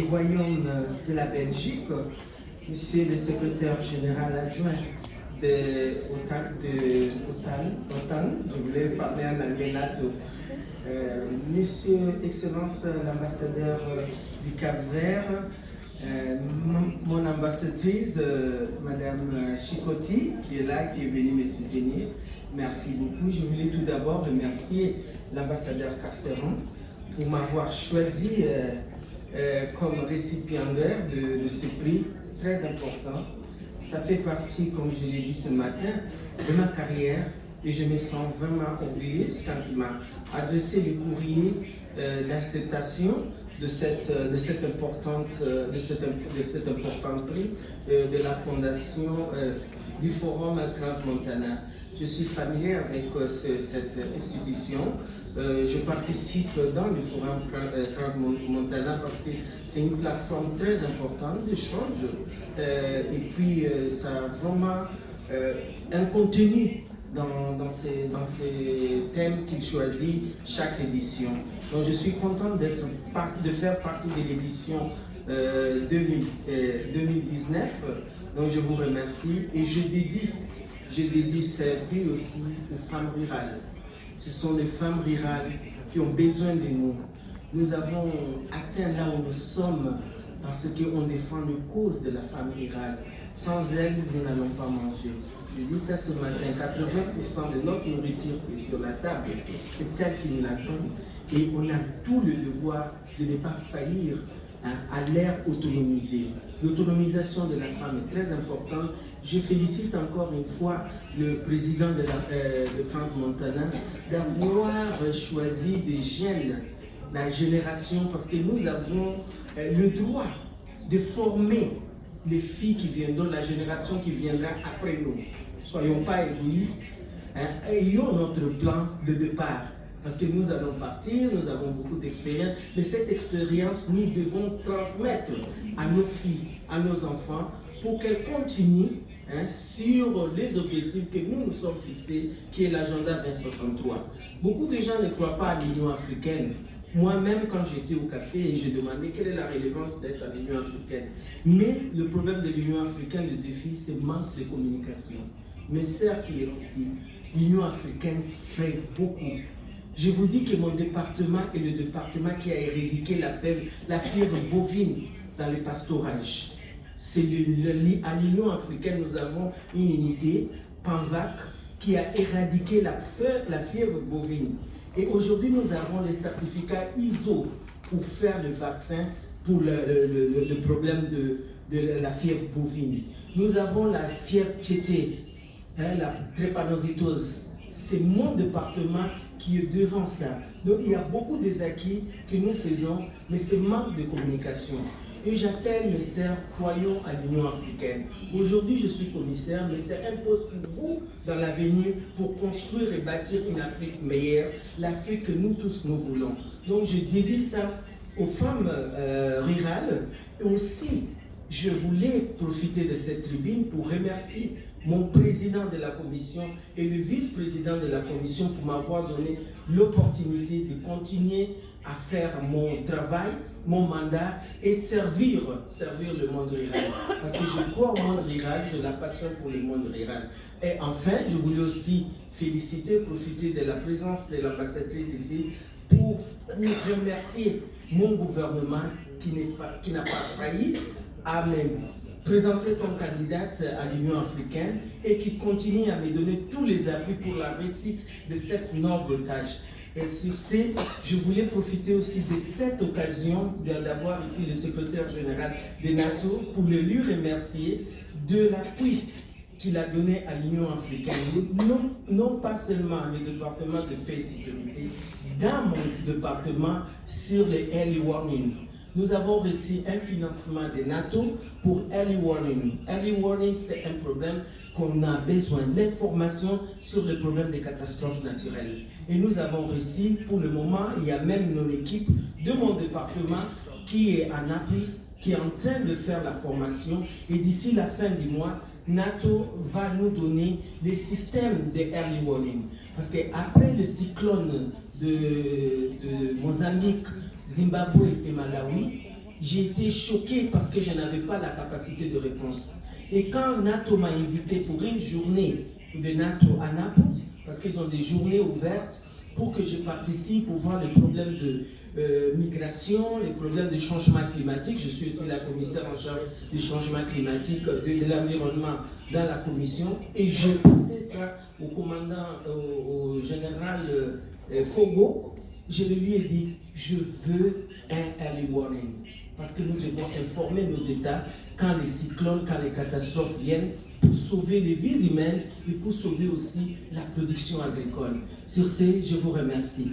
du Royaume de la Belgique, Monsieur le secrétaire général adjoint de OTAN, je voulais parler en anglais NATO, Monsieur, Excellence l'ambassadeur du Cap-Vert, mon ambassadrice, Madame Chikoti, qui est là, qui est venue me soutenir. Merci beaucoup. Je voulais tout d'abord remercier l'ambassadeur Carteron pour m'avoir choisi comme récipiendaire de ce prix très important. Ça fait partie, comme je l'ai dit ce matin, de ma carrière et je me sens vraiment orgueilleuse quand il m'a adressé le courrier d'acceptation de cet important prix de la fondation du Forum Crans-Montana. Je suis familier avec cette institution. Je participe dans le Forum Crans-Montana parce que c'est une plateforme très importante d'échange. Et puis, ça a vraiment un contenu dans ces thèmes qu'il choisit chaque édition. Donc, je suis content de faire partie de l'édition 2019. Donc, je vous remercie et je dédie ce prix aussi aux femmes rurales. Ce sont les femmes rurales qui ont besoin de nous. Nous avons atteint là où nous sommes parce qu'on défend la cause de la femme rurale. Sans elle, nous n'allons pas manger. Je dis ça ce matin, 80% de notre nourriture qui est sur la table, c'est elle qui nous la donne. Et on a tout le devoir de ne pas faillir à l'ère autonomisée. L'autonomisation de la femme est très importante. Je félicite encore une fois le président de Crans-Montana d'avoir choisi des jeunes, la génération, parce que nous avons le droit de former les filles qui viendront, la génération qui viendra après nous. Soyons pas égoïstes, ayons notre plan de départ. Parce que nous allons partir, nous avons beaucoup d'expérience, mais cette expérience, nous devons transmettre à nos filles, à nos enfants, pour qu'elles continuent sur les objectifs que nous nous sommes fixés, qui est l'agenda 2063. Beaucoup de gens ne croient pas à l'Union africaine. Moi-même, quand j'étais au café, je demandais quelle est la rélevance d'être à l'Union africaine. Mais le problème de l'Union africaine, le défi, c'est le manque de communication. Mes sœurs qui est ici, l'Union africaine fait beaucoup. Je vous dis que mon département est le département qui a éradiqué la fièvre bovine dans le pastorage. C'est à l'Union africaine, nous avons une unité, PANVAC, qui a éradiqué la fièvre bovine. Et aujourd'hui, nous avons les certificats ISO pour faire le vaccin pour le problème de la fièvre bovine. Nous avons la fièvre tchétché, la drépanocytose. C'est mon département qui est devant ça. Donc il y a beaucoup des acquis que nous faisons, mais c'est manque de communication. Et j'appelle mes sœurs, croyons à l'Union africaine. Aujourd'hui, je suis commissaire, mais ça impose pour vous, dans l'avenir, pour construire et bâtir une Afrique meilleure, l'Afrique que nous tous nous voulons. Donc je dédie ça aux femmes rurales. Et aussi, je voulais profiter de cette tribune pour remercier mon président de la commission et le vice-président de la commission pour m'avoir donné l'opportunité de continuer à faire mon travail, mon mandat et servir le monde rural. Parce que je crois au monde rural, j'ai la passion pour le monde rural. Et enfin, je voulais aussi profiter de la présence de l'ambassadrice ici pour remercier mon gouvernement qui n'a pas failli à même présenter comme candidate à l'Union africaine et qui continue à me donner tous les appuis pour la réussite de cette noble tâche. Et sur ce, je voulais profiter aussi de cette occasion d'avoir ici le secrétaire général de NATO pour lui remercier de l'appui qu'il a donné à l'Union africaine, non pas seulement le département de paix et sécurité, dans mon département sur les early warning. Nous avons reçu un financement de NATO pour early warning. Early warning, c'est un problème qu'on a besoin, l'information sur les problèmes des catastrophes naturelles. Et nous avons reçu, pour le moment, il y a même une équipe de mon département qui est à Naples, qui est en train de faire la formation. Et d'ici la fin du mois, NATO va nous donner des systèmes de early warning. Parce qu'après le cyclone de Mozambique, Zimbabwe et Malawi, j'ai été choqué parce que je n'avais pas la capacité de réponse. Et quand NATO m'a invité pour une journée de NATO à Naples, parce qu'ils ont des journées ouvertes, pour que je participe pour voir les problèmes de migration, les problèmes de changement climatique. Je suis aussi la commissaire en charge du changement climatique, de l'environnement dans la commission. Et je portais ça au commandant, au général Fogo. Je lui ai dit, je veux un early warning. Parce que nous devons informer nos États quand les cyclones, quand les catastrophes viennent, pour sauver les vies humaines et pour sauver aussi la production agricole. Sur ce, je vous remercie.